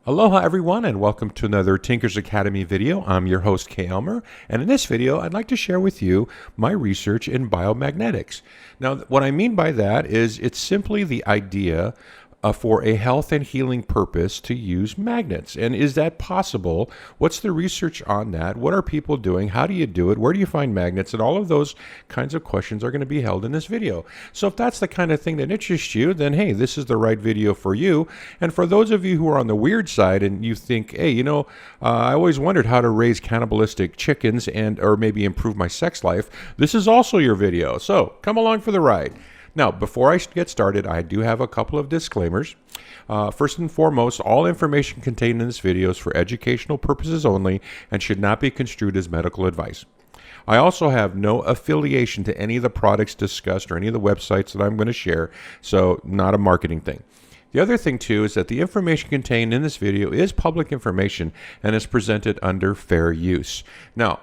Aloha everyone, and welcome to another Tinker's Academy video. I'm your host Kay Elmer, and in this video I'd like to share with you my research in biomagnetics. Now what I mean by that is it's simply the idea for a health and healing purpose to use magnets. And is that possible? What's the research on that? What are people doing? How do you do it? Where do you find magnets? And all of those kinds of questions are going to be held in this video. So if that's the kind of thing that interests you, then hey, this is the right video for you. And for those of you who are on the weird side and you think, hey, I always wondered how to raise cannibalistic chickens or maybe improve my sex life, this is also your video. So come along for the ride. Now, before I get started, I do have a couple of disclaimers. First and foremost, all information contained in this video is for educational purposes only and should not be construed as medical advice. I also have no affiliation to any of the products discussed or any of the websites that I'm going to share, so not a marketing thing. The other thing, too, is that the information contained in this video is public information and is presented under fair use. Now,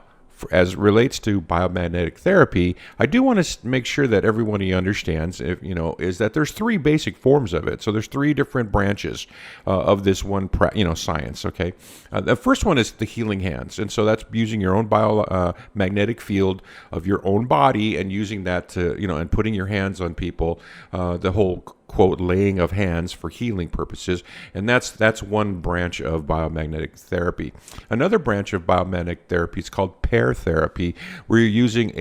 as it relates to biomagnetic therapy, I do want to make sure that everyone understands, is that there's three basic forms of it. So there's three different branches of this one, science. Okay, the first one is the healing hands, and so that's using your own biomagnetic field of your own body and using that to, and putting your hands on people. The whole quote laying of hands for healing purposes, and that's one branch of biomagnetic therapy. Another branch of biomagnetic therapy is called pair therapy, where you're using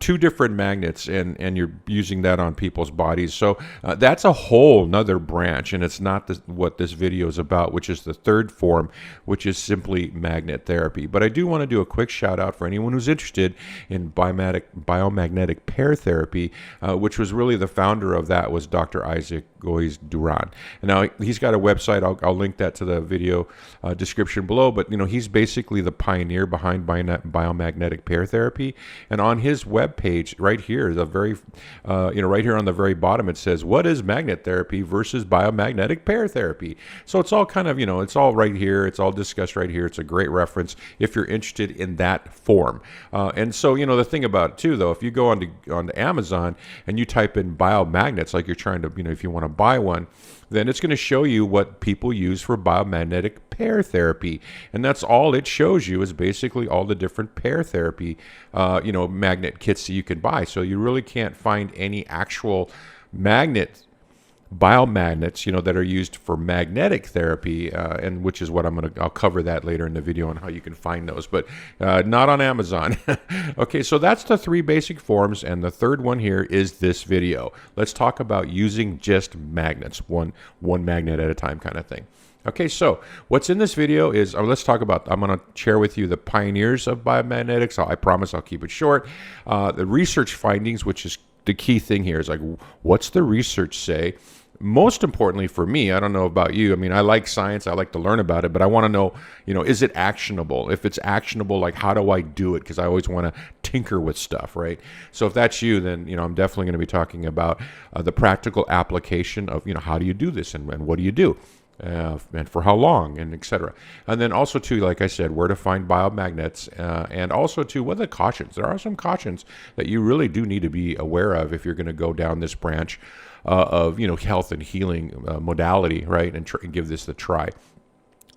two different magnets and you're using that on people's bodies. So that's a whole nother branch, and it's not what this video is about, which is the third form, which is simply magnet therapy. But I do want to do a quick shout out for anyone who's interested in biomagnetic pair therapy, which was really the founder of that was Dr. Isaac Goiz Duran. And now he's got a website. I'll link that to the video description below. But he's basically the pioneer behind biomagnetic pair therapy. And on his web page right here, right here on the very bottom, it says, "What is magnet therapy versus biomagnetic pair therapy?" So it's all kind of, it's all right here. It's all discussed right here. It's a great reference if you're interested in that form. And so, the thing about it too, though, if you go onto Amazon and you type in biomagnets, like you're trying to, if you want to buy one, then it's going to show you what people use for biomagnetic pair therapy. And that's all it shows you is basically all the different pair therapy, magnet kits that you can buy. So you really can't find any actual biomagnets, that are used for magnetic therapy, and which is what I'll cover that later in the video on how you can find those, but not on Amazon. Okay, so that's the three basic forms, and the third one here is this video. Let's talk about using just magnets, one magnet at a time kind of thing. Okay, so what's in this video is, I'm going to share with you the pioneers of biomagnetics. I promise I'll keep it short. The research findings, which is the key thing here, is like, what's the research say? Most importantly for me, I don't know about you. I mean, I like science. I like to learn about it, but I want to know, is it actionable? If it's actionable, like, how do I do it? Because I always want to tinker with stuff, right? So if that's you, then, I'm definitely going to be talking about the practical application of, how do you do this and what do you do? And for how long, and etc. And then also too, like I said, where to find biomagnets, and also too, what are the cautions? There are some cautions that you really do need to be aware of if you're going to go down this branch of health and healing modality, right? And give this a try.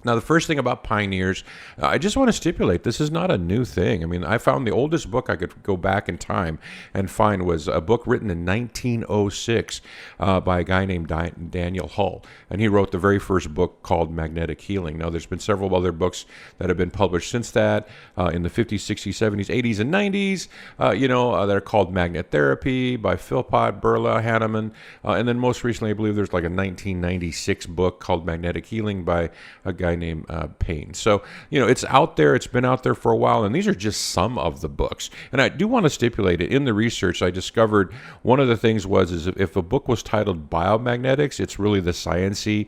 Now, the first thing about pioneers, I just want to stipulate, this is not a new thing. I mean, I found the oldest book I could go back in time and find was a book written in 1906 by a guy named Daniel Hull. And he wrote the very first book called Magnetic Healing. Now, there's been several other books that have been published since that in the 50s, 60s, 70s, 80s, and 90s, that are called Magnet Therapy by Philpott, Burla, Hahnemann. And then most recently, I believe there's like a 1996 book called Magnetic Healing by a guy named Payne. So, it's out there. It's been out there for a while, and these are just some of the books. And I do want to stipulate it. In the research, I discovered one of the things is if a book was titled Biomagnetics, it's really the sciencey,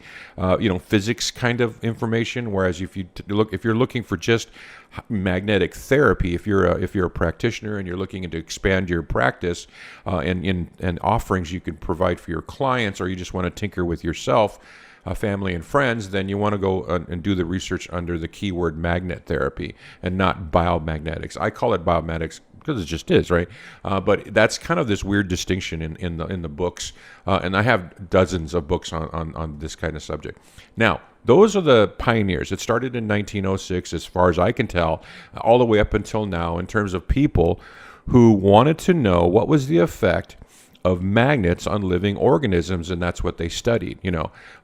physics kind of information. Whereas if you're looking for just magnetic therapy, if you're a practitioner and you're looking to expand your practice and offerings you can provide for your clients, or you just want to tinker with yourself, family and friends, then you want to go and do the research under the keyword magnet therapy and not biomagnetics. I call it biomagnetics because it just is, right? But that's kind of this weird distinction in the books, and I have dozens of books on this kind of subject. Now, those are the pioneers. It started in 1906, as far as I can tell, all the way up until now, in terms of people who wanted to know what was the effect of magnets on living organisms, and that's what they studied,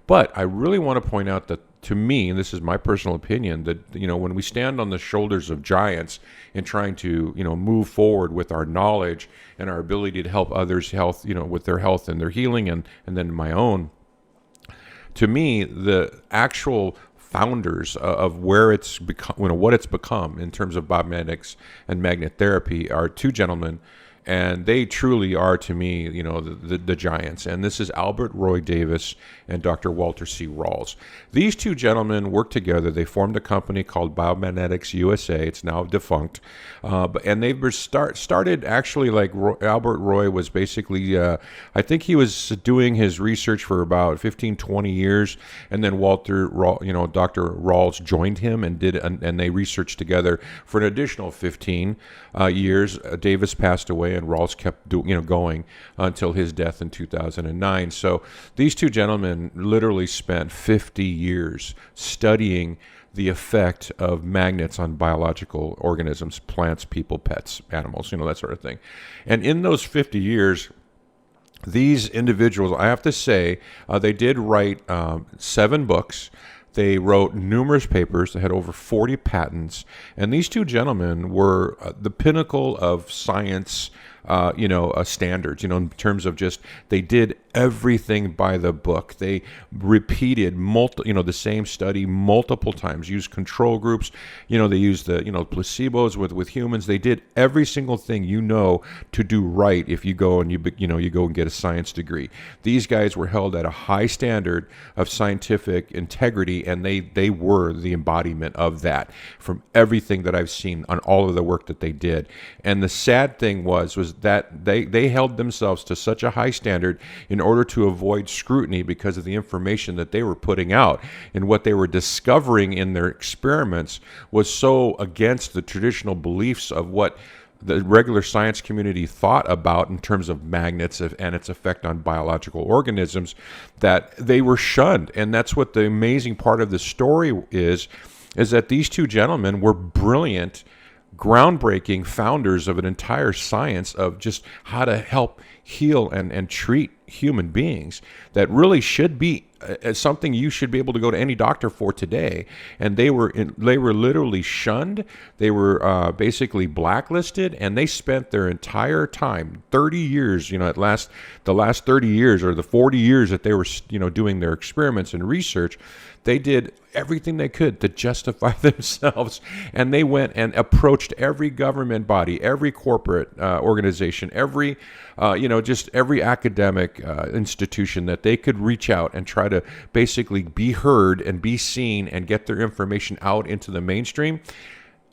But I really want to point out that, to me, and this is my personal opinion, that when we stand on the shoulders of giants in trying to move forward with our knowledge and our ability to help others' health, with their health and their healing, and then my own, to me, the actual founders of where it's become, what it's become in terms of biomagnetics and magnet therapy are two gentlemen, and they truly are, to me, the giants. And this is Albert Roy Davis and Dr. Walter C. Ralls. These two gentlemen worked together. They formed a company called Biomagnetics USA. It's now defunct. And they were started actually like Albert Roy was basically, I think he was doing his research for about 15, 20 years. And then Dr. Ralls joined him and they researched together for an additional 15 years. Davis passed away, and Ralls kept going until his death in 2009. So these two gentlemen literally spent 50 years studying the effect of magnets on biological organisms, plants, people, pets, animals, that sort of thing. And in those 50 years, these individuals, I have to say, they did write 7 books. They wrote numerous papers. They had over 40 patents. And these two gentlemen were the pinnacle of science, standards, in terms of just, they did everything by the book. They repeated the same study multiple times, used control groups, they used the, placebos with humans. They did every single thing, to do right if you go and you go and get a science degree. These guys were held at a high standard of scientific integrity, and they were the embodiment of that from everything that I've seen on all of the work that they did. And the sad thing was that they held themselves to such a high standard in order to avoid scrutiny because of the information that they were putting out, and what they were discovering in their experiments was so against the traditional beliefs of what the regular science community thought about in terms of magnets and its effect on biological organisms, that they were shunned. And that's what the amazing part of the story is that these two gentlemen were brilliant, groundbreaking founders of an entire science of just how to help heal and treat human beings that really should be something you should be able to go to any doctor for today. And they were literally shunned. They were basically blacklisted, and they spent their entire time, 30 years, the last 30 years or the 40 years that they were doing their experiments and research. They did everything they could to justify themselves, and they went and approached every government body, every corporate organization, every every academic institution that they could reach out and try to basically be heard and be seen and get their information out into the mainstream.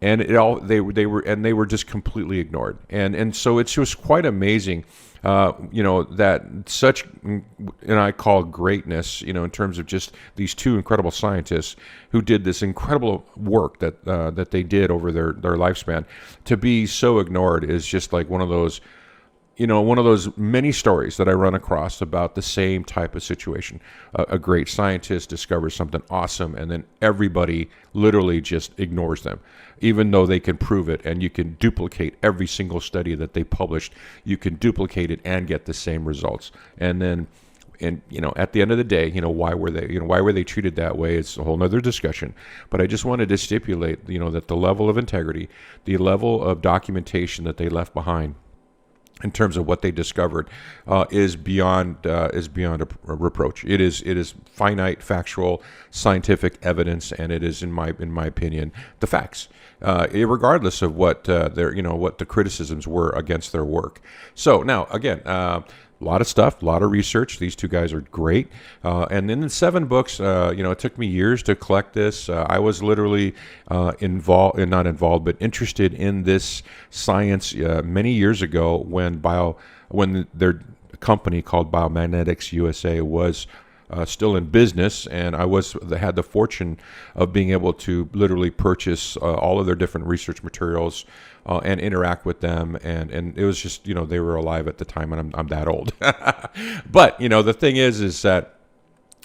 And they were just completely ignored. And so it's just quite amazing, that such, and I call greatness, in terms of just these two incredible scientists who did this incredible work that they did over their lifespan, to be so ignored is just like one of those many stories that I run across about the same type of situation. A great scientist discovers something awesome, and then everybody literally just ignores them, even though they can prove it, and you can duplicate every single study that they published. You can duplicate it and get the same results. And then, at the end of the day, why were they treated that way? It's a whole nother discussion. But I just wanted to stipulate, that the level of integrity, the level of documentation that they left behind, in terms of what they discovered, is beyond a reproach. It is finite, factual, scientific evidence, and it is, in my opinion, the facts, regardless of what what the criticisms were against their work. So now, again, a lot of stuff, a lot of research. These two guys are great. And then in 7 books, it took me years to collect this. I was literally not involved, but interested in this science many years ago when their company called Biomagnetics USA was still in business, and I had the fortune of being able to literally purchase all of their different research materials, and interact with them. And it was just, they were alive at the time, and I'm that old. But, the thing is that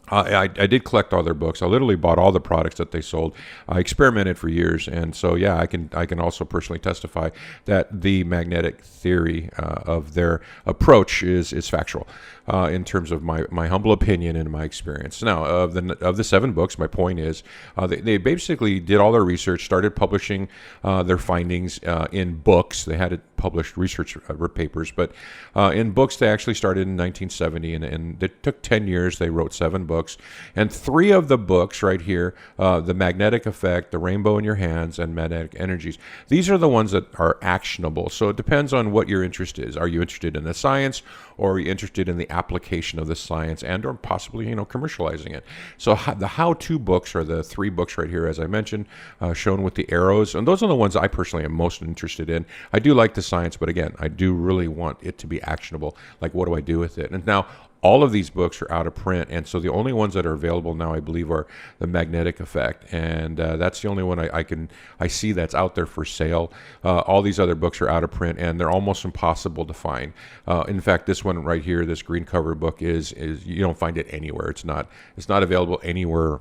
I did collect all their books. I literally bought all the products that they sold. I experimented for years, and so yeah, I can also personally testify that the magnetic theory of their approach is factual in terms of my humble opinion and my experience. Now, of the 7 books, my point is they basically did all their research, started publishing their findings in books. They had it published research papers, but in books they actually started in 1970, and it took 10 years. They wrote 7 books. And 3 of the books right here, The Magnetic Effect, The Rainbow in Your Hands, and Magnetic Energies, these are the ones that are actionable. So it depends on what your interest is. Are you interested in the science, or are you interested in the application of the science and or possibly, commercializing it? So the how-to books are the 3 books right here, as I mentioned, shown with the arrows. And those are the ones I personally am most interested in. I do like the science, but again, I do really want it to be actionable. Like, what do I do with it? And now, all of these books are out of print, and so the only ones that are available now, I believe, are The Magnetic Effect, and that's the only one I see that's out there for sale. All these other books are out of print, and they're almost impossible to find. In fact, this one right here, this green cover book, is you don't find it anywhere. It's not available anywhere.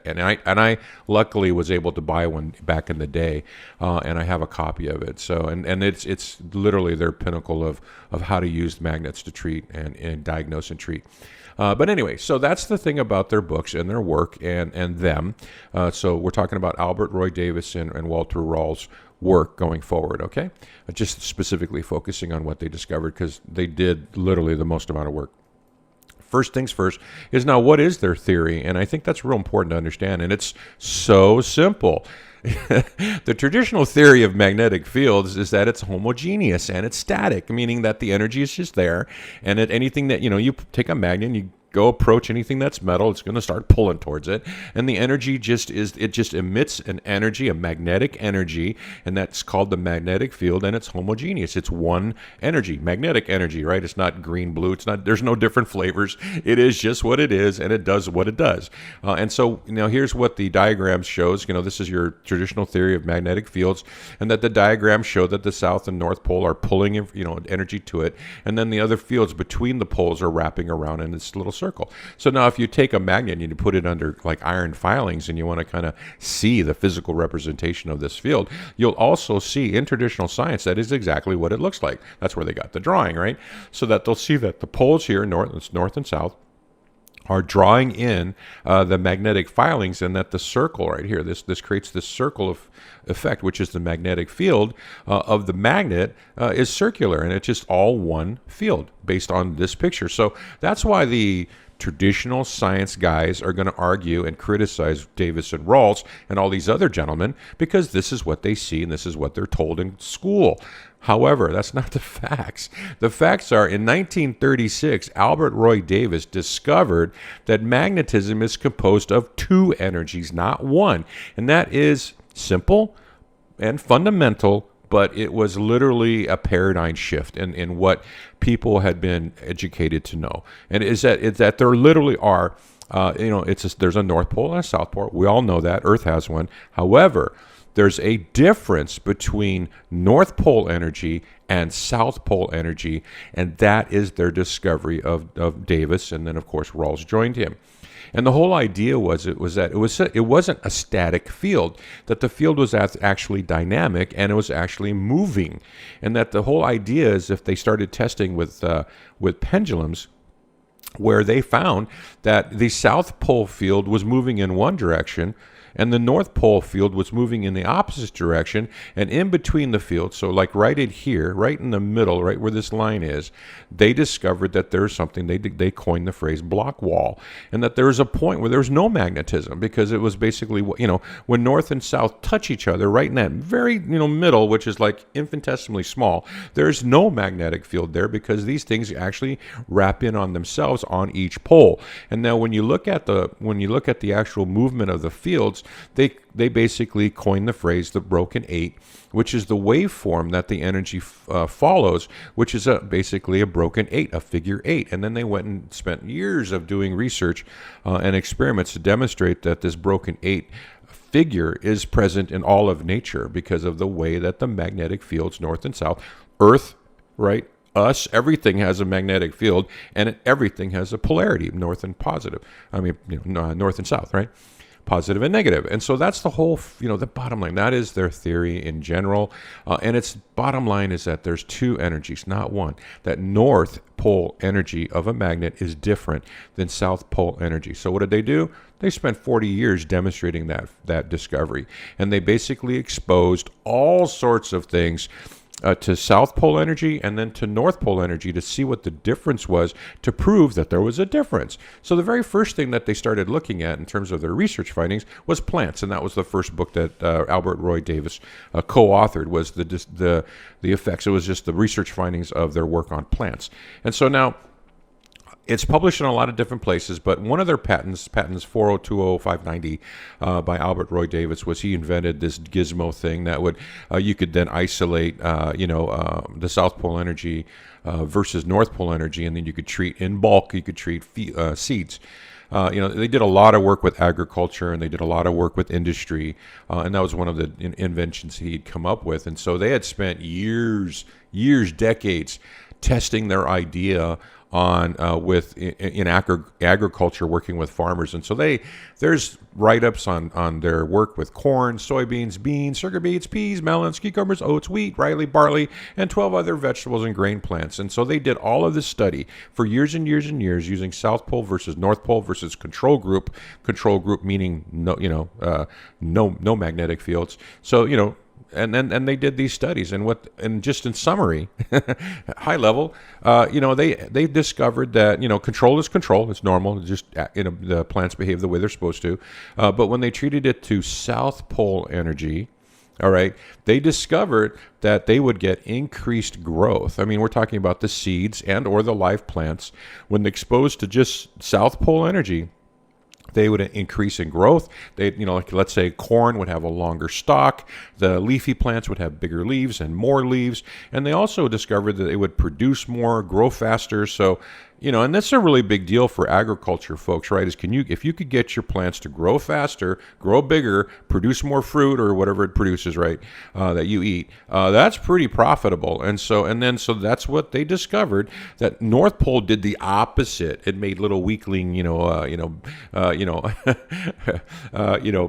And I luckily was able to buy one back in the day, and I have a copy of it. So and it's literally their pinnacle of how to use magnets to treat and diagnose and treat. But anyway, so that's the thing about their books and their work and them. So we're talking about Albert Roy Davis and Walter Ralls' work going forward, okay? Just specifically focusing on what they discovered, because they did literally the most amount of work. First things first is, now, what is their theory? And I think that's real important to understand, and it's so simple. The traditional theory of magnetic fields is that it's homogeneous and it's static, meaning that the energy is just there, and that anything that, you take a magnet and you go approach anything that's metal, it's going to start pulling towards it, and the energy just emits an energy, a magnetic energy, and that's called the magnetic field, and it's homogeneous. It's one energy, magnetic energy, right? It's not green, blue. There's no different flavors. It is just what it is, and it does what it does. And so now here's what the diagram shows. This is your traditional theory of magnetic fields, and that the diagrams show that the south and north pole are pulling energy to it, and then the other fields between the poles are wrapping around in this little circle. So now if you take a magnet and you put it under like iron filings, and you want to kind of see the physical representation of this field, you'll also see in traditional science that is exactly what it looks like. That's where they got the drawing, right? So that they'll see that the poles here, north and south, are drawing in the magnetic filings, and that the circle right here, this creates this circle of effect, which is the magnetic field of the magnet, is circular, and it's just all one field based on this picture. So that's why the traditional science guys are going to argue and criticize Davis and Ralls and all these other gentlemen, because this is what they see and this is what they're told in school. However, that's not the facts. The facts are, in 1936, Albert Roy Davis discovered that magnetism is composed of 2 energies, not 1. And that is simple and fundamental, but it was literally a paradigm shift in what people had been educated to know. And it's that there literally are, there's a North Pole and a South Pole. We all know that. Earth has one. However, there's a difference between North Pole energy and South Pole energy, and that is their discovery of Davis, and then, of course, Ralls joined him. And the whole idea was it wasn't a static field, that the field was actually dynamic, and it was actually moving, and that the whole idea is, if they started testing with pendulums, where they found that the South Pole field was moving in one direction, and the North Pole field was moving in the opposite direction, and in between the fields, so like right in here, right in the middle, right where this line is, they discovered that there's something, they coined the phrase block wall, and that there was a point where there was no magnetism, because it was basically, when north and south touch each other, right in that very, middle, which is like infinitesimally small, there's no magnetic field there, because these things actually wrap in on themselves on each pole. And now when you look at the actual movement of the fields, they basically coined the phrase the broken 8, which is the waveform that the energy follows, which is basically a broken 8, a figure 8. And then they went and spent years of doing research and experiments to demonstrate that this broken 8 figure is present in all of nature because of the way that the magnetic fields, north and south, Earth, right? Us, everything has a magnetic field, and everything has a polarity, north and positive. I mean, north and south, right? Positive and negative. And so that's the whole, the bottom line. That is their theory in general. And its bottom line is that there's two energies, not one. That north pole energy of a magnet is different than south pole energy. So what did they do? They spent 40 years demonstrating that discovery. And they basically exposed all sorts of things to South Pole energy and then to North Pole energy to see what the difference was, to prove that there was a difference. So the very first thing that they started looking at in terms of their research findings was plants, and that was the first book that Albert Roy Davis co-authored, was the effects. It was just the research findings of their work on plants. And so now it's published in a lot of different places, but one of their patents 4020590 by Albert Roy Davis, was he invented this gizmo thing that would you could then isolate the South Pole energy versus North Pole energy, and then you could treat in bulk. You could treat seeds. They did a lot of work with agriculture, and they did a lot of work with industry, and that was one of the inventions he'd come up with. And so they had spent years, decades testing their idea on in agriculture, working with farmers. And so there's write-ups on their work with corn, soybeans, beans, sugar beets, peas, melons, cucumbers, oats, wheat, rye, barley, and 12 other vegetables and grain plants. And so they did all of this study for years and years and years, using South Pole versus North Pole versus control group meaning no magnetic fields. So and they did these studies, and just in summary, high level, they discovered that control is control. It's normal. It's just the plants behave the way they're supposed to. But when they treated it to South Pole energy, all right, they discovered that they would get increased growth. I mean, we're talking about the seeds and or the live plants when exposed to just South Pole energy. They would increase in growth. They, like let's say corn would have a longer stalk. The leafy plants would have bigger leaves and more leaves. And they also discovered that they would produce more, grow faster. So, and that's a really big deal for agriculture folks, right? If you could get your plants to grow faster, grow bigger, produce more fruit or whatever it produces, right, that you eat, that's pretty profitable. And so that's what they discovered. That North Pole did the opposite. It made little weakling,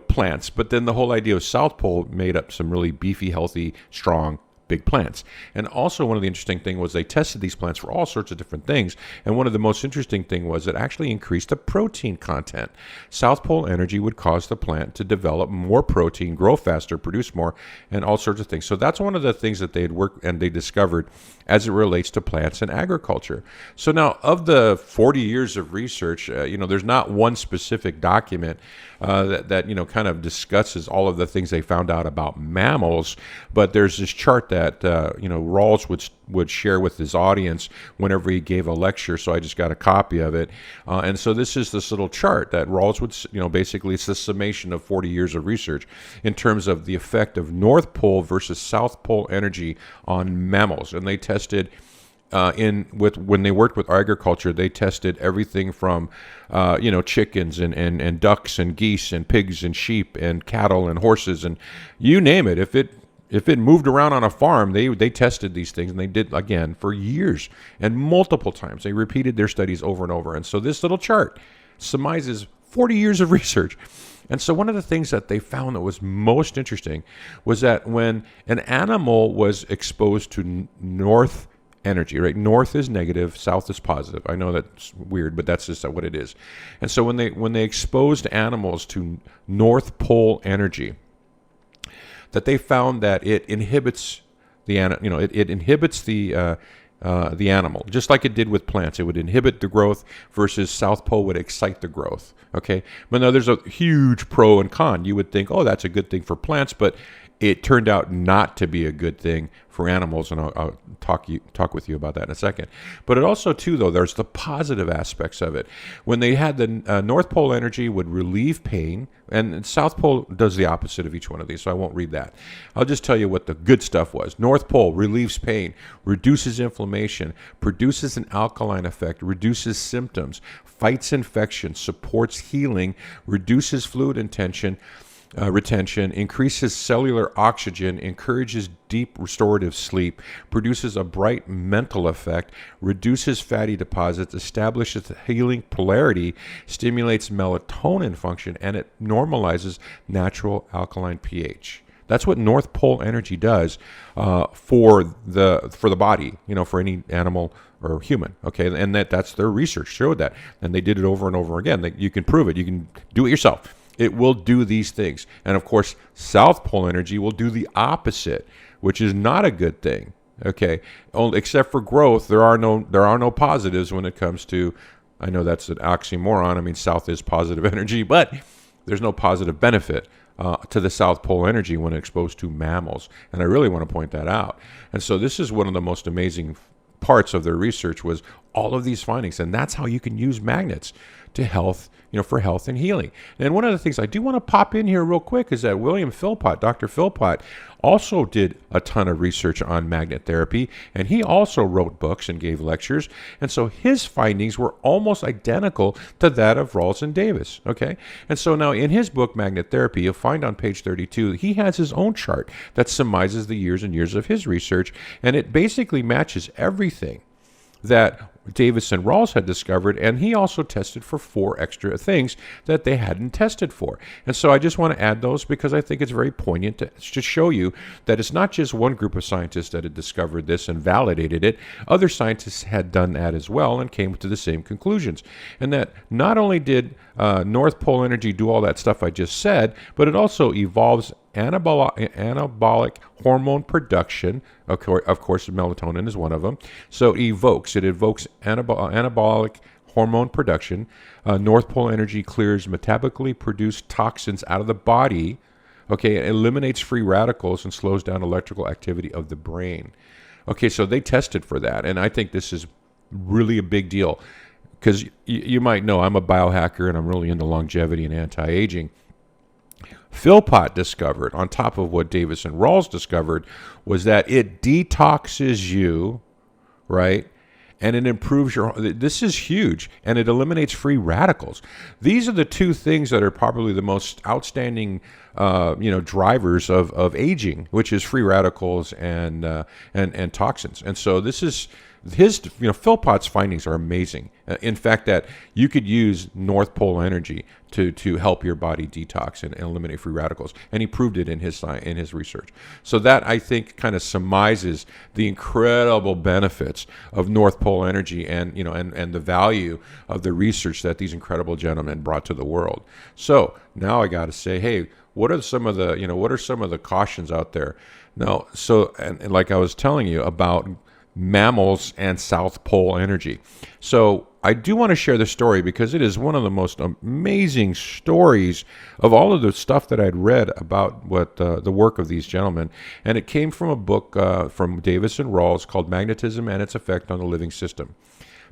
plants. But then the whole idea of South Pole made up some really beefy, healthy, strong, big plants. And also one of the interesting things was they tested these plants for all sorts of different things. And one of the most interesting thing was it actually increased the protein content. South Pole energy would cause the plant to develop more protein, grow faster, produce more, and all sorts of things. So that's one of the things that they had worked and they discovered as it relates to plants and agriculture. So now, of the 40 years of research, there's not one specific document that kind of discusses all of the things they found out about mammals, but there's this chart that Ralls would share with his audience whenever he gave a lecture. So I just got a copy of it, and so this is this little chart that Ralls would, basically it's the summation of 40 years of research in terms of the effect of North Pole versus South Pole energy on mammals, and they tested. When they worked with agriculture, they tested everything from, chickens and ducks and geese and pigs and sheep and cattle and horses and you name it. If it moved around on a farm, they tested these things, and they did again for years and multiple times. They repeated their studies over and over. And so this little chart summarizes 40 years of research. And so one of the things that they found that was most interesting was that when an animal was exposed to north energy, right? North is negative, south is positive. I know that's weird, but that's just what it is. And so when they exposed animals to North Pole energy, that they found that it inhibits it inhibits the animal, just like it did with plants. It would inhibit the growth versus South Pole would excite the growth. Okay, but now there's a huge pro and con. You would think, oh, that's a good thing for plants, but it turned out not to be a good thing for animals, and I'll talk with you about that in a second. But it also, too, though, there's the positive aspects of it. When they had the North Pole energy would relieve pain, and South Pole does the opposite of each one of these, so I won't read that. I'll just tell you what the good stuff was. North Pole relieves pain, reduces inflammation, produces an alkaline effect, reduces symptoms, fights infection, supports healing, reduces fluid intention, retention, increases cellular oxygen, encourages deep restorative sleep, produces a bright mental effect, reduces fatty deposits, establishes healing polarity, stimulates melatonin function, and it normalizes natural alkaline pH. That's what North Pole energy does for the body, for any animal or human. Okay, and that's their research showed that, and they did it over and over again. You can prove it. You can do it yourself. It will do these things, and of course, South Pole energy will do the opposite, which is not a good thing. Okay, except for growth, there are no positives when it comes to. I know that's an oxymoron. I mean, South is positive energy, but there's no positive benefit to the South Pole energy when exposed to mammals. And I really want to point that out. And so this is one of the most amazing parts of their research was all of these findings. And that's how you can use magnets to health, for health and healing. And one of the things I do want to pop in here real quick is that William Philpott, Dr. Philpott, also did a ton of research on magnet therapy, and he also wrote books and gave lectures. And so his findings were almost identical to that of Ralls and Davis. Okay, and so now in his book Magnet Therapy, you'll find on page 32 he has his own chart that summarizes the years and years of his research, and it basically matches everything that Davis and Ralls had discovered, and he also tested for 4 extra things that they hadn't tested for. And so I just want to add those because I think it's very poignant to show you that it's not just one group of scientists that had discovered this and validated it. Other scientists had done that as well and came to the same conclusions. And that not only did North Pole energy do all that stuff I just said, but it also evolves anabolic hormone production. Of course, melatonin is one of them. So it evokes anabolic hormone production. North Pole energy clears metabolically produced toxins out of the body. Okay, it eliminates free radicals and slows down electrical activity of the brain. Okay, so they tested for that, and I think this is really a big deal because you might know I'm a biohacker and I'm really into longevity and anti-aging. Philpott discovered, on top of what Davis and Ralls discovered, was that it detoxes you, right? And it improves this is huge, and it eliminates free radicals. These are the 2 things that are probably the most outstanding, drivers of aging, which is free radicals and toxins. And so this is Philpott's findings are amazing. In fact, that you could use North Pole energy to help your body detox and eliminate free radicals, and he proved it in his research. So that, I think, kind of surmises the incredible benefits of North Pole energy and the value of the research that these incredible gentlemen brought to the world. So now I got to say, hey, what are some of the cautions out there? Now, so and like I was telling you about mammals and South Pole energy. So I do want to share this story because it is one of the most amazing stories of all of the stuff that I'd read about what the work of these gentlemen. And it came from a book from Davis and Ralls called Magnetism and Its Effect on the Living System.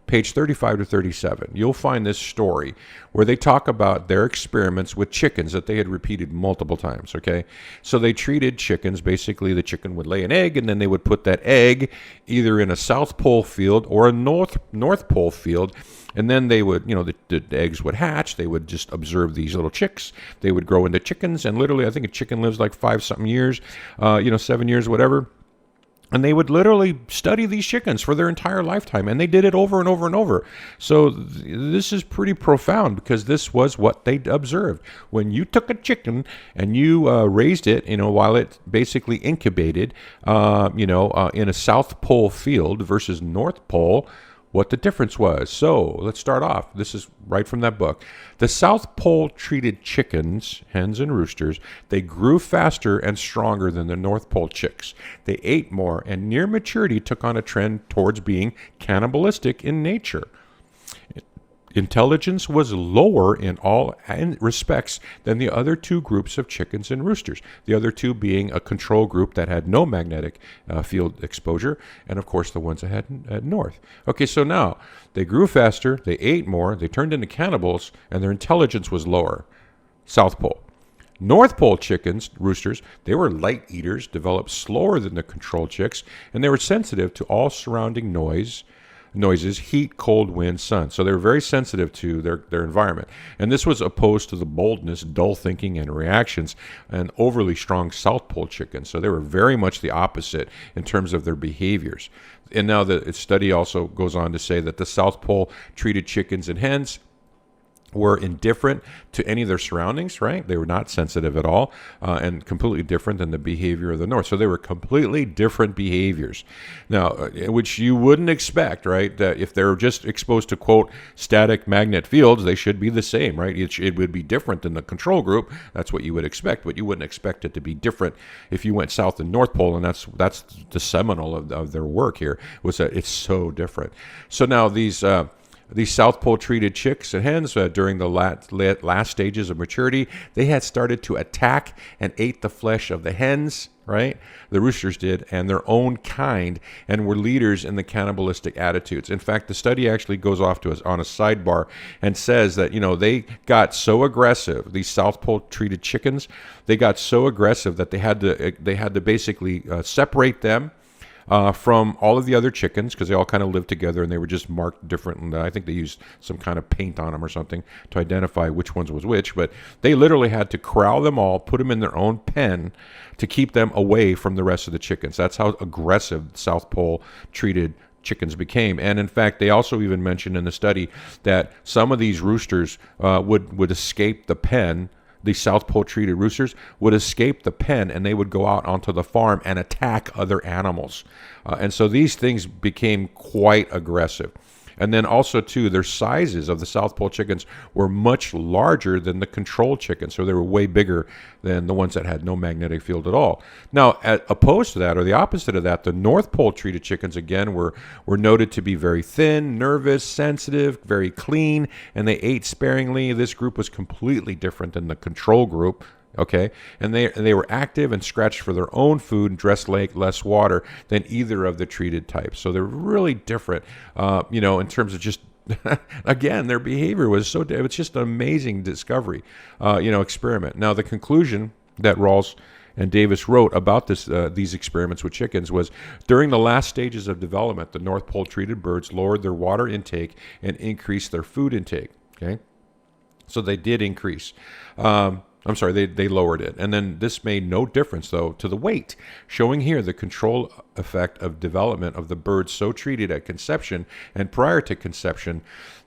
Page 35 to 37, you'll find this story where they talk about their experiments with chickens that they had repeated multiple times, okay? So they treated chickens, basically the chicken would lay an egg, and then they would put that egg either in a South Pole field or a North Pole field, and then they would, the eggs would hatch, they would just observe these little chicks, they would grow into chickens, and literally, I think a chicken lives like 5-something years, 7 years, whatever. And they would literally study these chickens for their entire lifetime. And they did it over and over and over. So this is pretty profound because this was what they observed. When you took a chicken and you raised it, while it basically incubated, in a South Pole field versus North Pole, what the difference was. So let's start off. This is right from that book. The South Pole treated chickens, hens and roosters. They grew faster and stronger than the North Pole chicks. They ate more, and near maturity took on a trend towards being cannibalistic in nature. Intelligence was lower in all respects than the other 2 groups of chickens and roosters, the other 2 being a control group that had no magnetic field exposure, and of course the ones that had north. Okay, so now they grew faster, they ate more, they turned into cannibals, and their intelligence was lower. South Pole. North Pole chickens, roosters, they were light eaters, developed slower than the control chicks, and they were sensitive to all surrounding noise, noises: heat, cold, wind, sun. So they were very sensitive to their environment. And this was opposed to the boldness, dull thinking, and reactions, and overly strong South Pole chickens. So they were very much the opposite in terms of their behaviors. And now the study also goes on to say that the South Pole treated chickens and hens were indifferent to any of their surroundings, right? They were not sensitive at all, and completely different than the behavior of the North. So they were completely different behaviors. Now, which you wouldn't expect, right? That if they're just exposed to, quote, static magnet fields, they should be the same, right? It would be different than the control group. That's what you would expect, but you wouldn't expect it to be different if you went South and North Pole, and that's the seminal of their work here, was that it's so different. So now these South Pole treated chicks and hens, during the last stages of maturity, they had started to attack and ate the flesh of the hens, right? The roosters did, and their own kind, and were leaders in the cannibalistic attitudes. In fact, the study actually goes off to us on a sidebar and says that, they got so aggressive, these South Pole treated chickens, they got so aggressive that they had to basically separate them from all of the other chickens, because they all kind of lived together and they were just marked different. And I think they used some kind of paint on them or something to identify which ones was which. But they literally had to corral them all, put them in their own pen to keep them away from the rest of the chickens. That's how aggressive South Pole treated chickens became. And in fact, they also even mentioned in the study that some of these roosters would escape the pen. The South Pole treated roosters would escape the pen, and they would go out onto the farm and attack other animals. And so these things became quite aggressive. And then also, too, their sizes of the South Pole chickens were much larger than the control chickens. So they were way bigger than the ones that had no magnetic field at all. Now, opposed to that, or the opposite of that, the North Pole treated chickens, again, were noted to be very thin, nervous, sensitive, very clean, and they ate sparingly. This group was completely different than the control group. Okay, and they were active and scratched for their own food and dressed less water than either of the treated types. So they're really different, in terms of just, again, their behavior was so, it's just an amazing discovery, experiment. Now, the conclusion that Ralls and Davis wrote about these experiments with chickens was, during the last stages of development, the North Pole treated birds lowered their water intake and increased their food intake. Okay, so they did increase. I'm sorry, they lowered it. And then this made no difference, though, to the weight, showing here the control effect of development of the birds so treated at conception and prior to conception.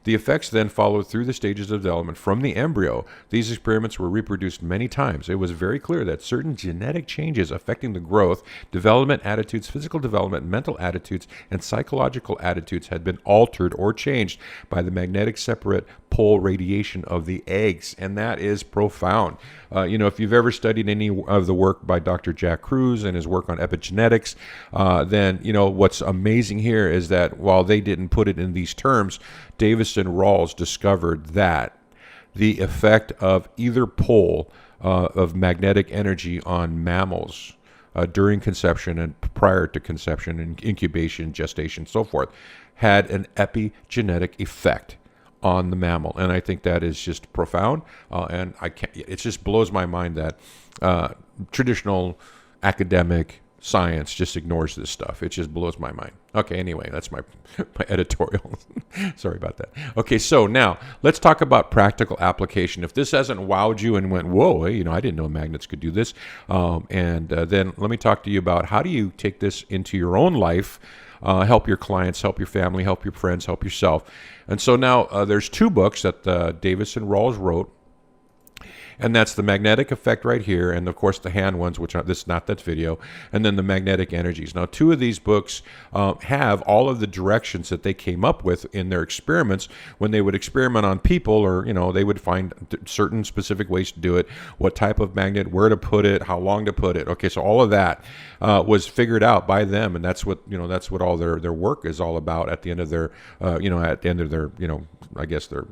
The effects then followed through the stages of development from the embryo. These experiments were reproduced many times. It was very clear that certain genetic changes affecting the growth, development, attitudes, physical development, mental attitudes, and psychological attitudes had been altered or changed by the magnetic separate pole radiation of the eggs. And that is profound. If you've ever studied any of the work by Dr. Jack Kruse and his work on epigenetics, then what's amazing here is that while they didn't put it in these terms, Davis and Ralls discovered that the effect of either pole of magnetic energy on mammals during conception and prior to conception and incubation, gestation, so forth, had an epigenetic effect on the mammal. And I think that is just profound. And it just blows my mind that traditional academic science just ignores this stuff. It just blows my mind. Okay, anyway, that's my editorial. Sorry about that. Okay, so now let's talk about practical application. If this hasn't wowed you and went, whoa, hey, I didn't know magnets could do this. Then let me talk to you about, how do you take this into your own life, help your clients, help your family, help your friends, help yourself. And so now there's two books that Davis and Ralls wrote. And that's the magnetic effect right here, and of course the hand ones, which are not that video, and then the magnetic energies. Now, two of these books have all of the directions that they came up with in their experiments when they would experiment on people, or they would find certain specific ways to do it, what type of magnet, where to put it, how long to put it. Okay, so all of that was figured out by them, and that's what all their work is all about at the end of their at the end of their I guess their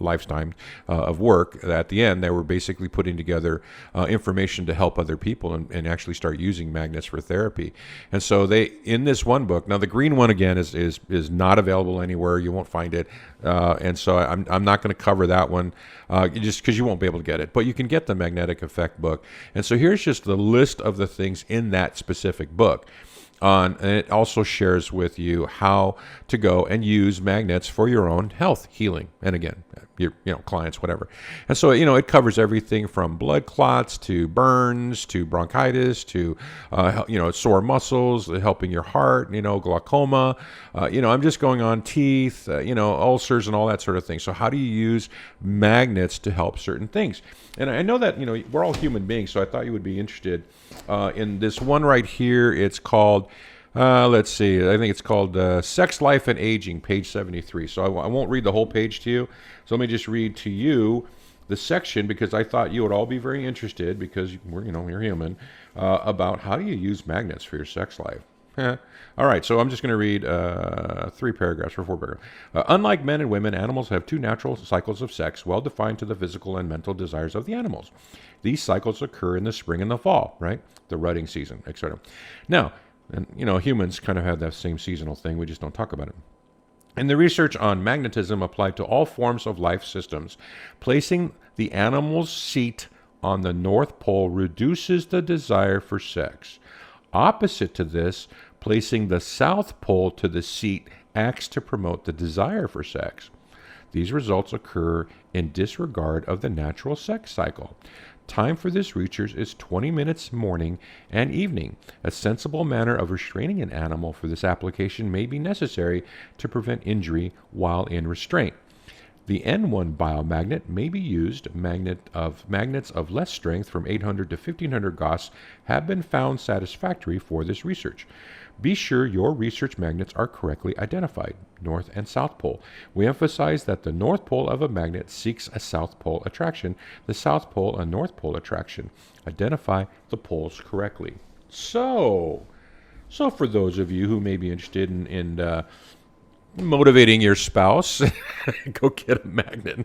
lifetime of work. At the end, they were basically putting together information to help other people and actually start using magnets for therapy. And so they, in this one book, now the green one again is not available anywhere. You won't find it, and so I'm not going to cover that one just because you won't be able to get it. But you can get the magnetic effect book. And so here's just the list of the things in that specific book. and it also shares with you how to go and use magnets for your own health healing. And again, your clients, whatever. And so it covers everything from blood clots to burns to bronchitis to sore muscles, helping your heart, glaucoma. I'm just going on teeth, ulcers and all that sort of thing. So how do you use magnets to help certain things? And I know that we're all human beings, so I thought you would be interested in this one right here. It's called. Let's see. I think it's called Sex, Life, and Aging, page 73. So I won't read the whole page to you. So let me just read to you the section, because I thought you would all be very interested, because you're human, about how do you use magnets for your sex life. All right, so I'm just going to read 4 paragraphs. Unlike men and women, animals have 2 natural cycles of sex, well defined to the physical and mental desires of the animals. These cycles occur in the spring and the fall, right? The rutting season, etc. Now, and humans kind of have that same seasonal thing. We just don't talk about it. And the research on magnetism applied to all forms of life systems. Placing the animal's seat on the North Pole reduces the desire for sex. Opposite to this, placing the South Pole to the seat acts to promote the desire for sex. These results occur in disregard of the natural sex cycle. Time for this research is 20 minutes morning and evening. A sensible manner of restraining an animal for this application may be necessary to prevent injury while in restraint. The N1 biomagnet may be used. Magnets of less strength, from 800 to 1500 Gauss, have been found satisfactory for this research. Be sure your research magnets are correctly identified, North and South Pole. We emphasize that the North Pole of a magnet seeks a South Pole attraction, the South Pole a North Pole attraction. Identify the poles correctly. So for those of you who may be interested in motivating your spouse, go get a magnet.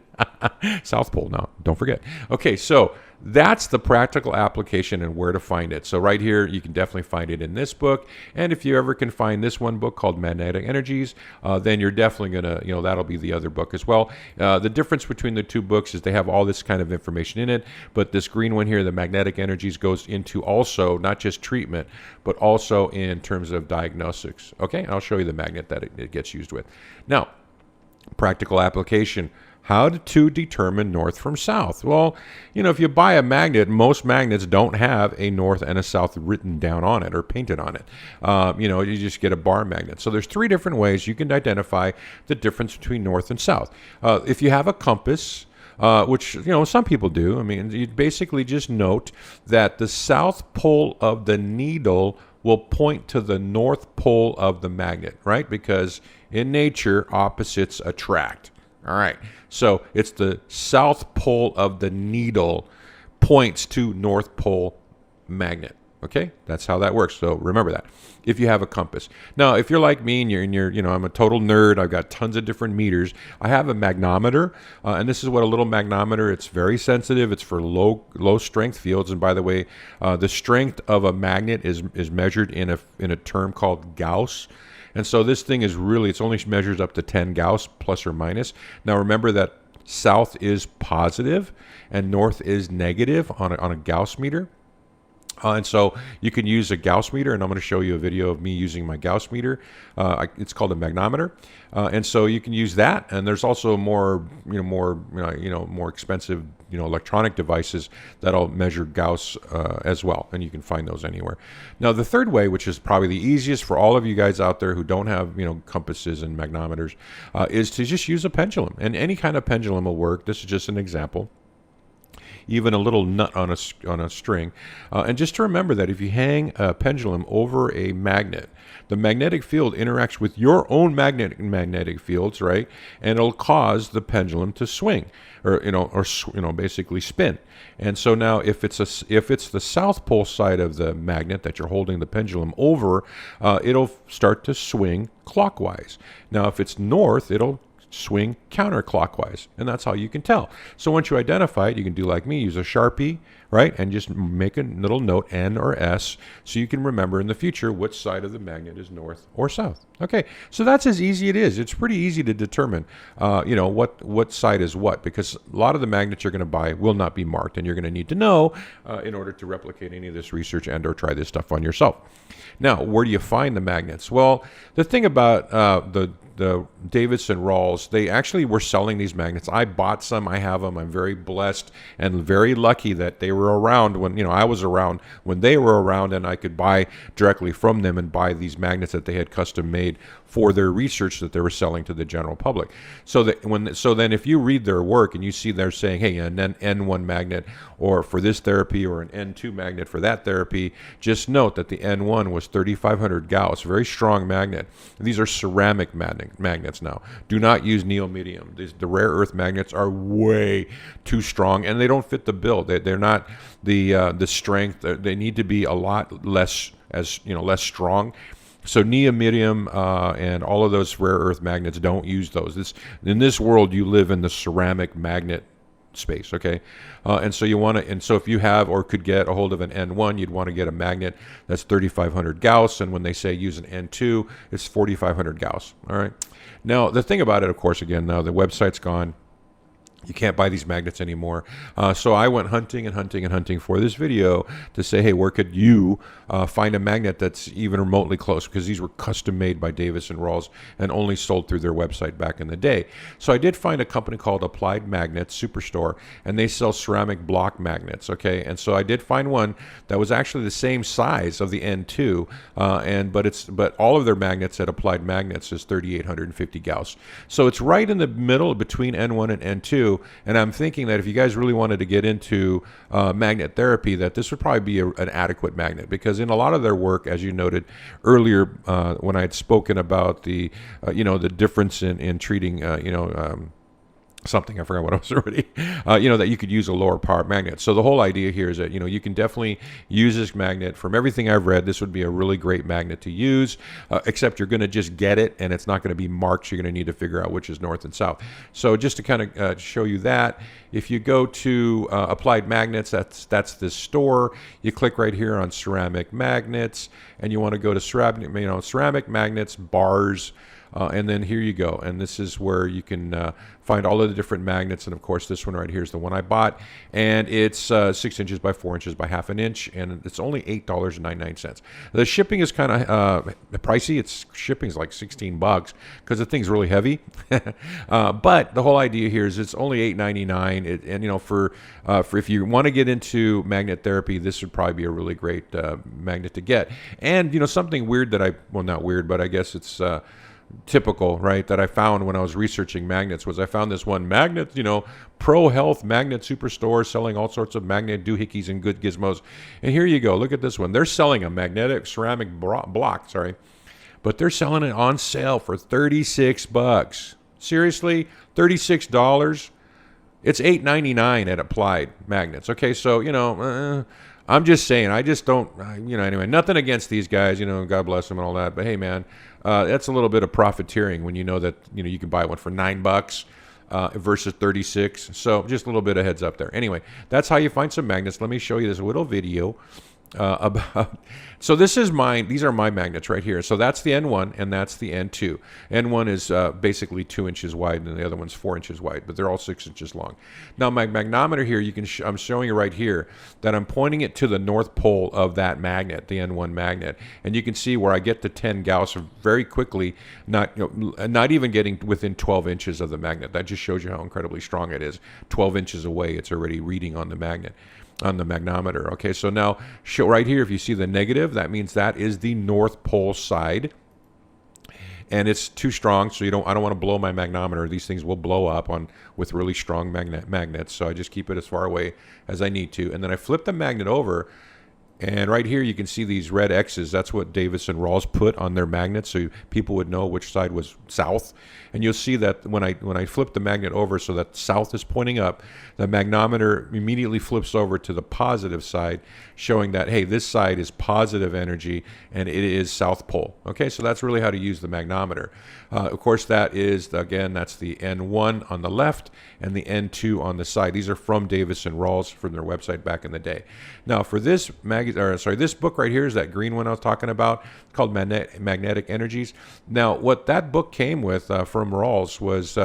South Pole now, don't forget. Okay, so that's the practical application and where to find it. So right here, you can definitely find it in this book. And if you ever can find this one book called Magnetic Energies, then you're definitely going to, that'll be the other book as well. The difference between the 2 books is they have all this kind of information in it. But this green one here, the Magnetic Energies, goes into also not just treatment, but also in terms of diagnostics. Okay, and I'll show you the magnet that it gets used with. Now, practical application. How to determine north from south? Well, if you buy a magnet, most magnets don't have a north and a south written down on it or painted on it. You just get a bar magnet. So there's 3 different ways you can identify the difference between north and south. If you have a compass, which some people do, you basically just note that the south pole of the needle will point to the north pole of the magnet, right? Because in nature, opposites attract. All right, so it's the south pole of the needle points to North Pole magnet. Okay, that's how that works. So remember that if you have a compass. Now, if you're like me and you're I'm a total nerd. I've got tons of different meters. I have a magnometer, and this is what a little magnometer. It's very sensitive. It's for low strength fields. And by the way, the strength of a magnet is measured in a term called Gauss. And so this thing is really, it only measures up to 10 Gauss, plus or minus. Now remember that south is positive and north is negative on a Gauss meter. And so you can use a Gauss meter, and I'm going to show you a video of me using my Gauss meter. It's called a magnometer, and so you can use that. And there's also more expensive, electronic devices that'll measure Gauss as well, and you can find those anywhere. Now, the third way, which is probably the easiest for all of you guys out there who don't have compasses and magnometers, is to just use a pendulum, and any kind of pendulum will work. This is just an example. Even a little nut on a string. And just to remember that if you hang a pendulum over a magnet, the magnetic field interacts with your own magnetic fields, right? And it'll cause the pendulum to swing, or basically spin. And so now, if it's the south pole side of the magnet that you're holding the pendulum over, it'll start to swing clockwise. Now, if it's north, it'll swing counterclockwise. And that's how you can tell. So once you identify it, you can do like me, use a Sharpie, right? And just make a little note, N or S, so you can remember in the future which side of the magnet is north or south. Okay, so that's as easy it is. It's pretty easy to determine, what side is what, because a lot of the magnets you're going to buy will not be marked, and you're going to need to know in order to replicate any of this research and or try this stuff on yourself. Now, where do you find the magnets? Well, the thing about the Davis and Ralls, they actually were selling these magnets. I bought some. I have them. I'm very blessed and very lucky that they were around when, I was around when they were around, and I could buy directly from them and buy these magnets that they had custom made for their research that they were selling to the general public. So then if you read their work and you see they're saying, hey, an N1 magnet or for this therapy or an N2 magnet for that therapy, just note that the N1 was 3,500 Gauss, very strong magnet. These are ceramic magnets now. Do not use neodymium. The rare earth magnets are way too strong and they don't fit the bill. They're not the strength. They need to be a lot less less strong. So neodymium and all of those rare earth magnets, don't use those. In this world, you live in the ceramic magnet space, okay? And so if you have or could get a hold of an N1, you'd want to get a magnet that's 3,500 Gauss, and when they say use an N2, it's 4,500 Gauss, all right? Now, the thing about it, of course, again, now the website's gone. You can't buy these magnets anymore. So I went hunting and hunting and hunting for this video to say, hey, where could you find a magnet that's even remotely close? Because these were custom made by Davis and Ralls and only sold through their website back in the day. So I did find a company called Applied Magnets Superstore, and they sell ceramic block magnets, okay? And so I did find one that was actually the same size of the N2, but all of their magnets at Applied Magnets is 3,850 Gauss. So it's right in the middle between N1 and N2. And I'm thinking that if you guys really wanted to get into magnet therapy, that this would probably be an adequate magnet, because in a lot of their work, as you noted earlier when I had spoken about the difference in treating something, I forgot what I was already, that you could use a lower power magnet. So the whole idea here is that, you can definitely use this magnet. From everything I've read, this would be a really great magnet to use, except you're going to just get it and it's not going to be marked. So you're going to need to figure out which is north and south. So just to kind of show you that, if you go to Applied Magnets, that's this store. You click right here on ceramic magnets, and you want to go to ceramic magnets, bars, and then here you go. And this is where you can find all of the different magnets. And of course, this one right here is the one I bought. And it's 6 inches by 4 inches by half an inch. And it's only $8.99. The shipping is kind of pricey. Shipping is like $16 because the thing's really heavy. But the whole idea here is it's only $8.99. And for if you want to get into magnet therapy, this would probably be a really great magnet to get. And something weird not weird, but I guess it's typical, right, that I found when I was researching magnets was I found this one magnet, Pro Health Magnet Superstore, selling all sorts of magnet doohickeys and good gizmos. And here you go. Look at this one. They're selling a magnetic ceramic block, but they're selling it on sale for $36. Seriously, $36? It's $8.99 at Applied Magnets. Okay, so I'm just saying, I just don't, anyway, nothing against these guys, God bless them and all that. But hey, man, that's a little bit of profiteering when you know that, you can buy one for $9 versus 36. So just a little bit of heads up there. Anyway, that's how you find some magnets. Let me show you this little video about. So these are my magnets right here. So that's the N1 and that's the N2. N1 is basically 2 inches wide and the other one's 4 inches wide, but they're all 6 inches long. Now my magnometer here, I'm showing you right here that I'm pointing it to the north pole of that magnet, the N1 magnet, and you can see where I get to 10 Gauss very quickly, not even getting within 12 inches of the magnet. That just shows you how incredibly strong it is. 12 inches away, it's already reading on the magnet. On the magnometer. Okay, so now show right here, if you see the negative, that means that is the north pole side, and it's too strong, so I don't want to blow my magnometer. These things will blow up with really strong magnets, so I just keep it as far away as I need to, and then I flip the magnet over, And right here, you can see these red X's. That's what Davis and Ralls put on their magnets, so people would know which side was south. And you'll see that when I flip the magnet over so that south is pointing up, the magnometer immediately flips over to the positive side, showing that, hey, this side is positive energy and it is south pole. Okay, so that's really how to use the magnometer. Of course, that is, again, that's the N1 on the left and the N2 on the side. These are from Davis and Ralls from their website back in the day. Now, for this this book right here is that green one I was talking about, called Magnetic Energies. Now, what that book came with from Ralls was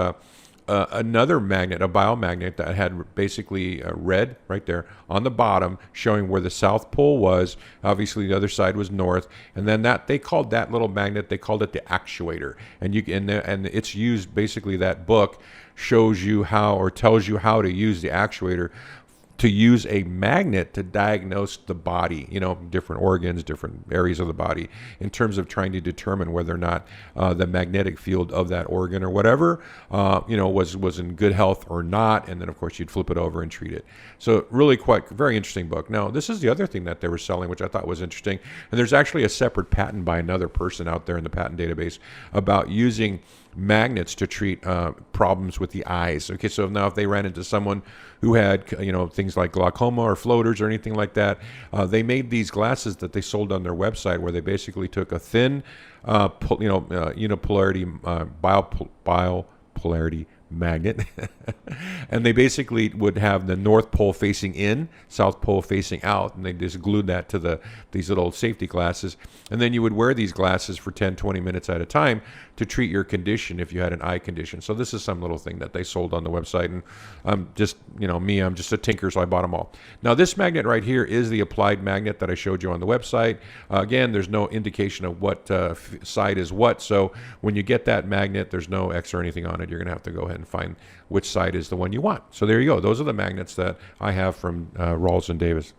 another magnet, a biomagnet that had basically red right there on the bottom, showing where the south pole was. Obviously, the other side was north, and then that they called that little magnet, they called it the actuator. And and it's used, basically that book shows you how, or tells you how to use the actuator to use a magnet to diagnose the body, different organs, different areas of the body, in terms of trying to determine whether or not the magnetic field of that organ or whatever, was in good health or not. And then, of course, you'd flip it over and treat it. So really very interesting book. Now, this is the other thing that they were selling, which I thought was interesting. And there's actually a separate patent by another person out there in the patent database about using magnets to treat problems with the eyes. Okay, so now if they ran into someone who had things like glaucoma or floaters or anything like that, they made these glasses that they sold on their website, where they basically took a thin unipolarity biopolarity magnet and they basically would have the north pole facing in, south pole facing out, and they just glued that to these little safety glasses. And then you would wear these glasses for 10-20 minutes at a time to treat your condition if you had an eye condition. So this is some little thing that they sold on the website, and I'm just I'm just a tinker, so I bought them all. Now, this magnet right here is the applied magnet that I showed you on the website. Again, there's no indication of what side is what, so when you get that magnet, there's no X or anything on it. You're going to have to go ahead and find which side is the one you want. So there you go. Those are the magnets that I have from Ralls and Davis.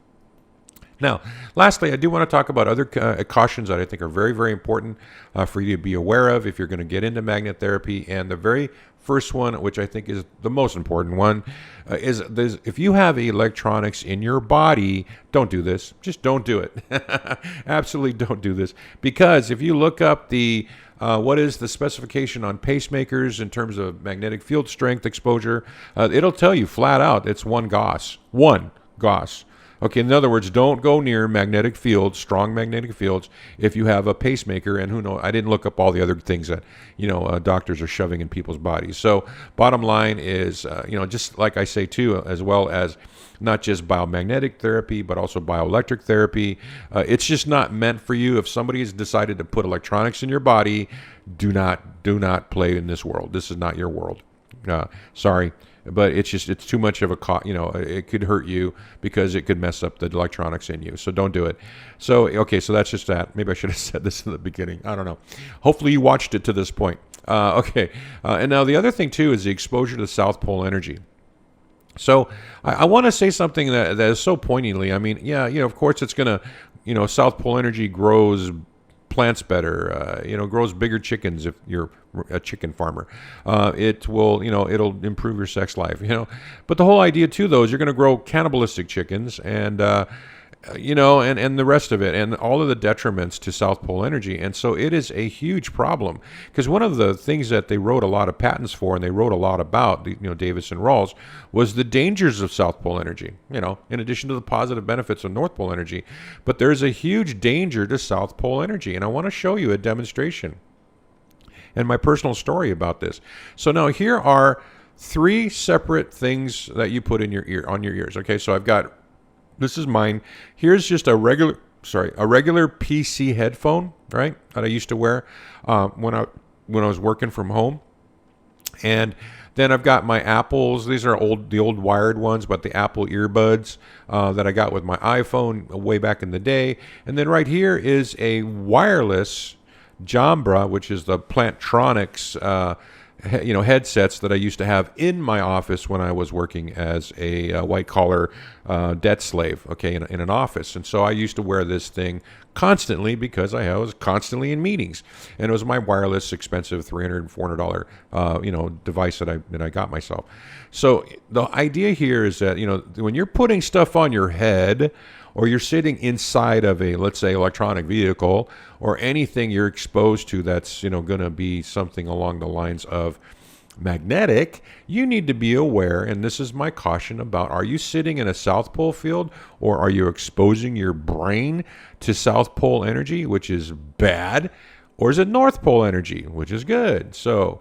Now, lastly, I do want to talk about other cautions that I think are very, very important for you to be aware of if you're going to get into magnet therapy. And the very first one, which I think is the most important one, is if you have electronics in your body, don't do this. Just don't do it. Absolutely don't do this. Because if you look up what is the specification on pacemakers in terms of magnetic field strength exposure, it'll tell you flat out it's 1 Gauss. 1 Gauss. Okay, in other words, don't go near magnetic fields, strong magnetic fields, if you have a pacemaker. And who knows, I didn't look up all the other things that, doctors are shoving in people's bodies. So bottom line is, just like I say too, as well as not just biomagnetic therapy, but also bioelectric therapy. It's just not meant for you. If somebody has decided to put electronics in your body, do not play in this world. This is not your world. Sorry. But it's too much of it could hurt you because it could mess up the electronics in you. So don't do it. So, okay, so that's just that. Maybe I should have said this in the beginning. I don't know. Hopefully you watched it to this point. Okay. And now the other thing too is the exposure to South Pole energy. So I want to say something that is so poignantly. I mean, yeah, of course it's going to, South Pole energy grows plants better, grows bigger chickens if you're a chicken farmer. It will, it'll improve your sex life, But the whole idea too, though, is you're going to grow cannibalistic chickens and and the rest of it, and all of the detriments to South Pole energy. And so it is a huge problem, because one of the things that they wrote a lot of patents for, and they wrote a lot about, Davis and Ralls, was the dangers of South Pole energy, in addition to the positive benefits of North Pole energy. But there's a huge danger to South Pole energy, and I want to show you a demonstration and my personal story about this. So now here are 3 separate things that you put in your ear, on your ears. Okay, so this is mine. Here's just a regular PC headphone, right, that I used to wear when I was working from home. And then I've got my Apples. These are the old wired ones, but the Apple earbuds that I got with my iPhone way back in the day. And then right here is a wireless Jambra, which is the Plantronics headsets that I used to have in my office when I was working as a white-collar debt slave, okay, in an office. And so I used to wear this thing constantly because I was constantly in meetings. And it was my wireless, expensive $300, $400, device that I got myself. So the idea here is that, when you're putting stuff on your head, or you're sitting inside of a, let's say, electronic vehicle, or anything you're exposed to that's, going to be something along the lines of magnetic, you need to be aware, and this is my caution about, are you sitting in a South Pole field, or are you exposing your brain to South Pole energy, which is bad, or is it North Pole energy, which is good? So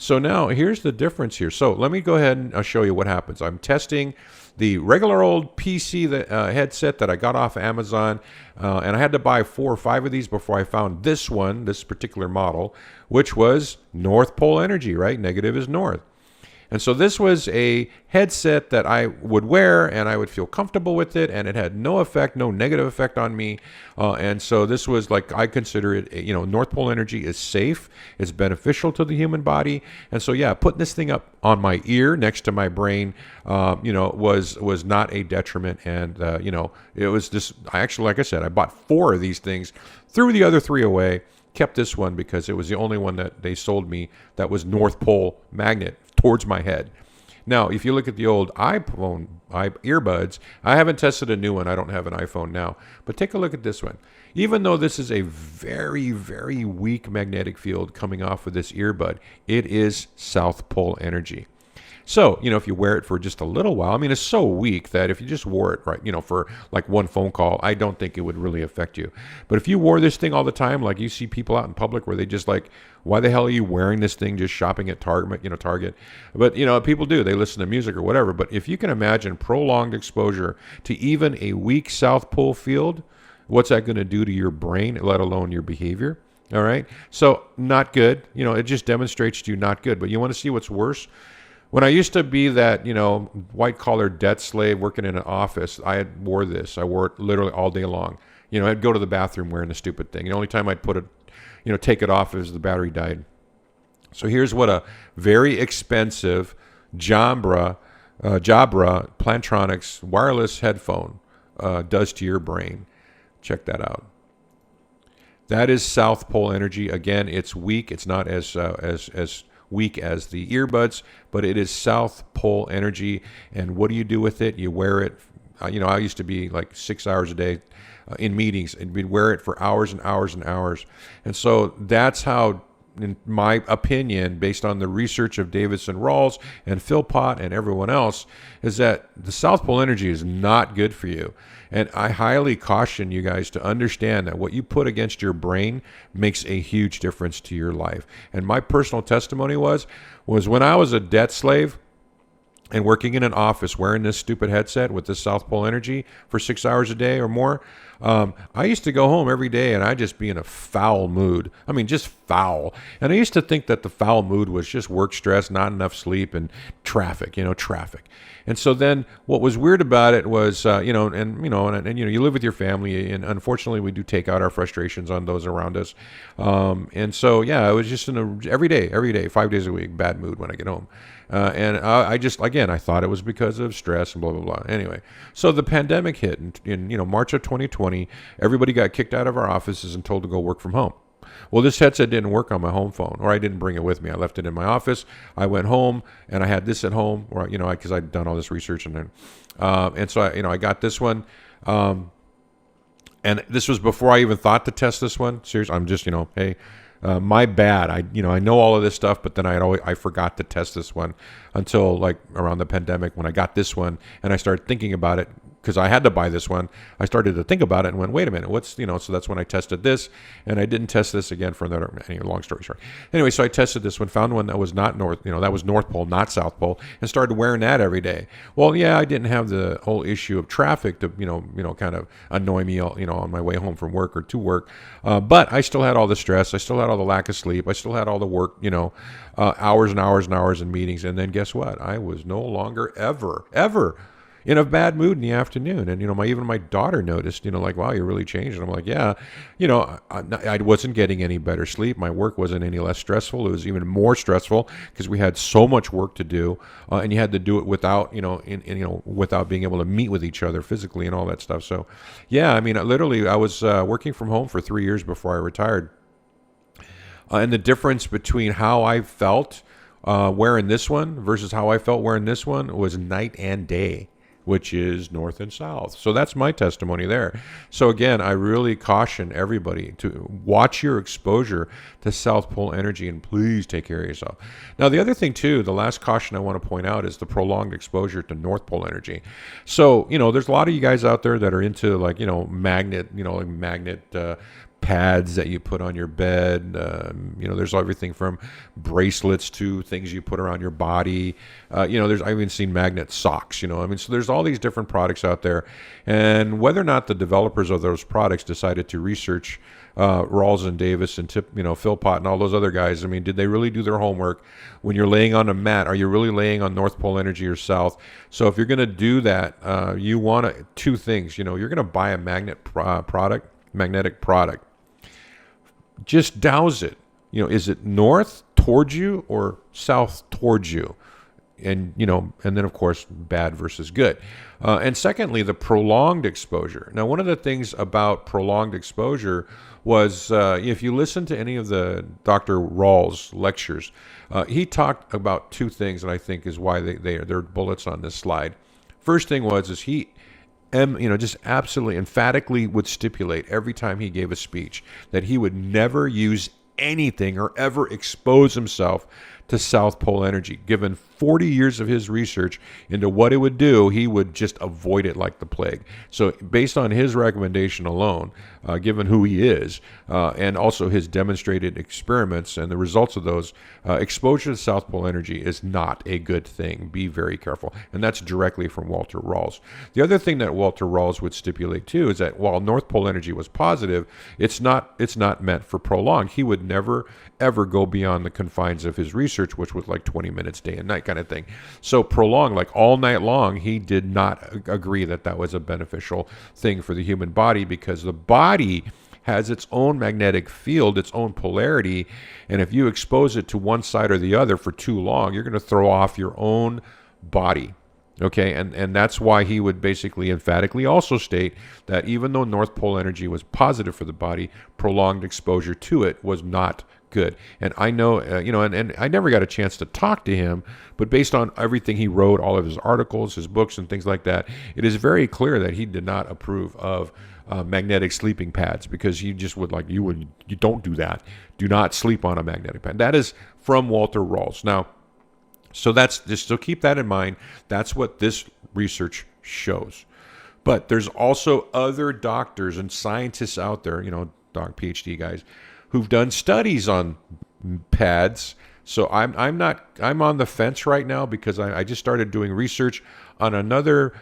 now here's the difference here. So let me go ahead and I'll show you what happens. I'm testing the regular old PC headset that I got off Amazon, and I had to buy 4 or 5 of these before I found this one, this particular model, which was North Pole energy, right? Negative is north. And so this was a headset that I would wear, and I would feel comfortable with it, and it had no effect, no negative effect on me. And so this was like, I consider it, North Pole energy is safe, it's beneficial to the human body. And so, yeah, putting this thing up on my ear next to my brain, was not a detriment. And, it was just, I actually, like I said, I bought 4 of these things, threw the other 3 away, kept this one because it was the only one that they sold me that was North Pole magnet towards my head. Now, if you look at the old iPhone earbuds, I haven't tested a new one. I don't have an iPhone now. But take a look at this one. Even though this is a very, very weak magnetic field coming off of this earbud, it is South Pole energy. So, if you wear it for just a little while, I mean, it's so weak that if you just wore it, right, for like one phone call, I don't think it would really affect you. But if you wore this thing all the time, like you see people out in public where they just like, why the hell are you wearing this thing just shopping at Target? But, people do. They listen to music or whatever. But if you can imagine prolonged exposure to even a weak South Pole field, what's that going to do to your brain, let alone your behavior? All right. So not good. It just demonstrates to you not good. But you want to see what's worse? When I used to be that, white-collar debt slave working in an office, I wore this. I wore it literally all day long. I'd go to the bathroom wearing the stupid thing. The only time I'd put it, take it off is the battery died. So here's what a very expensive Jabra Plantronics wireless headphone does to your brain. Check that out. That is South Pole energy. Again, it's weak. It's not as weak as the earbuds, but it is South Pole energy. And what do you do with it? You wear it. I used to be like 6 hours a day in meetings, and we'd wear it for hours and hours and hours. And so that's how, in my opinion, based on the research of Davidson Ralls and Philpott and everyone else, is that the South Pole energy is not good for you. And I highly caution you guys to understand that what you put against your brain makes a huge difference to your life. And my personal testimony was when I was a debt slave and working in an office wearing this stupid headset with this South Pole energy for 6 hours a day or more, I used to go home every day and I'd just be in a foul mood. I mean, just foul. And I used to think that the foul mood was just work stress, not enough sleep, and traffic. And so then what was weird about it was, you live with your family, and unfortunately we do take out our frustrations on those around us. And so, yeah, I was just in every day, 5 days a week, bad mood when I get home. And I just, again, I thought it was because of stress and blah, blah, blah. Anyway, so the pandemic hit in March of 2020. Everybody got kicked out of our offices and told to go work from home. Well, this headset didn't work on my home phone, or I didn't bring it with me. I left it in my office. I went home, and I had this at home, or because I'd done all this research, and so I got this one, and this was before I even thought to test this one. Seriously, I'm just hey. My bad. I know all of this stuff, but then I forgot to test this one until like around the pandemic when I got this one and I started thinking about it because I had to buy this one. I started to think about it and went, wait a minute, so that's when I tested this, and I didn't test this again for another, long story short. Anyway, so I tested this one, found one that was not North, that was North Pole, not South Pole, and started wearing that every day. Well, yeah, I didn't have the whole issue of traffic to, kind of annoy me, on my way home from work or to work. But I still had all the stress. I still had all the lack of sleep. I still had all the work, hours and hours and hours in meetings. And then guess what? I was no longer ever in a bad mood in the afternoon. And, even my daughter noticed, like, wow, you really changed. And I'm like, yeah, I wasn't getting any better sleep. My work wasn't any less stressful. It was even more stressful because we had so much work to do. And you had to do it without, without being able to meet with each other physically and all that stuff. So, yeah, I mean, literally, I was working from home for 3 years before I retired. And the difference between how I felt wearing this one versus how I felt wearing this one was night and day. which is north and south. So that's my testimony there. So again, I really caution everybody to watch your exposure to South Pole energy, and please take care of yourself. Now, the other thing too, the last caution I want to point out is the prolonged exposure to North Pole energy. So, there's a lot of you guys out there that are into like, magnet pads that you put on your bed. There's everything from bracelets to things you put around your body. I've even seen magnet socks. So there's all these different products out there, and whether or not the developers of those products decided to research Ralls and Davis and Philpott and all those other guys. Did they really do their homework? When you're laying on a mat, are you really laying on North Pole energy or South? So if you're going to do that, you want two things. You're going to buy a magnetic product. Just douse it. Is it north towards you or south towards you? And then of course, bad versus good. And secondly, the prolonged exposure. Now, one of the things about prolonged exposure was, if you listen to any of the Dr. Ralls lectures, he talked about two things that I think is why they're bullets on this slide. First thing is he just absolutely emphatically would stipulate every time he gave a speech that he would never use anything or ever expose himself to South Pole energy. Given 40 years of his research into what it would do, he would just avoid it like the plague. So based on his recommendation alone, given who he is, and also his demonstrated experiments and the results of those, exposure to South Pole energy is not a good thing. Be very careful. And that's directly from Walter Ralls. The other thing that Walter Ralls would stipulate too is that while North Pole energy was positive, it's not meant for prolonged. He would never ever go beyond the confines of his research, which was like 20 minutes day and night kind of thing. So prolonged, like all night long, he did not agree that was a beneficial thing for the human body, because the body has its own magnetic field, its own polarity, and if you expose it to one side or the other for too long, you're going to throw off your own body. Okay, and that's why he would basically emphatically also state that even though North Pole energy was positive for the body, prolonged exposure to it was not good. And I know, and I never got a chance to talk to him, but based on everything he wrote, all of his articles, his books, and things like that, it is very clear that he did not approve of magnetic sleeping pads, because he just would you don't do that. Do not sleep on a magnetic pad. That is from Walter Ralls. Now, so that's just, so keep that in mind. That's what this research shows. But there's also other doctors and scientists out there, PhD guys, who've done studies on pads. So I'm on the fence right now, because I just started doing research on another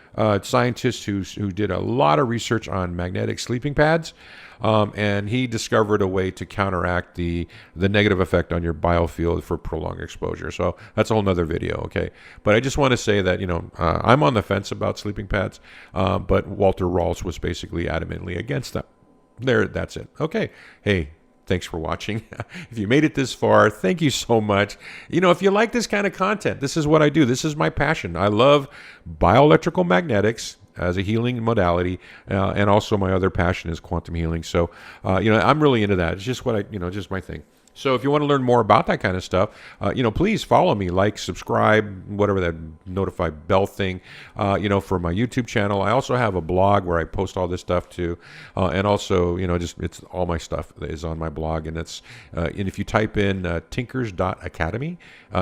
scientist who did a lot of research on magnetic sleeping pads, and he discovered a way to counteract the negative effect on your biofield for prolonged exposure. So that's a whole nother video, okay? But I just want to say that, I'm on the fence about sleeping pads, but Walter Ralls was basically adamantly against them. That's it. Okay. Hey, thanks for watching. If you made it this far, thank you so much. If you like this kind of content, this is what I do. This is my passion. I love bioelectrical magnetics as a healing modality, and also my other passion is quantum healing. So, I'm really into that. It's just what just my thing. So if you want to learn more about that kind of stuff, please follow me, like, subscribe, whatever that notify bell thing, for my YouTube channel. I also have a blog where I post all this stuff too. And also, it's all my stuff is on my blog. And and if you type in tinkers.academy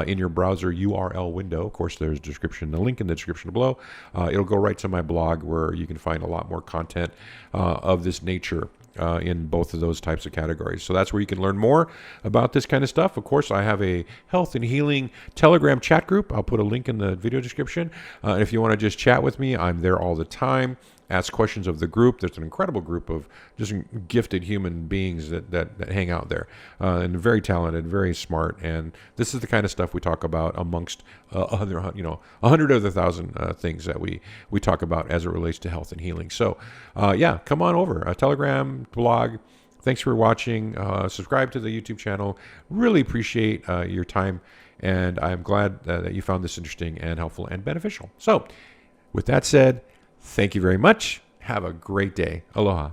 in your browser URL window, of course, there's the link in the description below. It'll go right to my blog, where you can find a lot more content of this nature. In both of those types of categories. So that's where you can learn more about this kind of stuff. Of course, I have a health and healing Telegram chat group. I'll put a link in the video description. And if you want to just chat with me, I'm there all the time. Ask questions of the group. There's an incredible group of just gifted human beings that hang out there, and very talented, very smart. And this is the kind of stuff we talk about amongst 100 other thousand things that we talk about as it relates to health and healing. So, come on over. Telegram, blog. Thanks for watching. Subscribe to the YouTube channel. Really appreciate your time, and I'm glad that you found this interesting and helpful and beneficial. So, with that said, thank you very much. Have a great day. Aloha.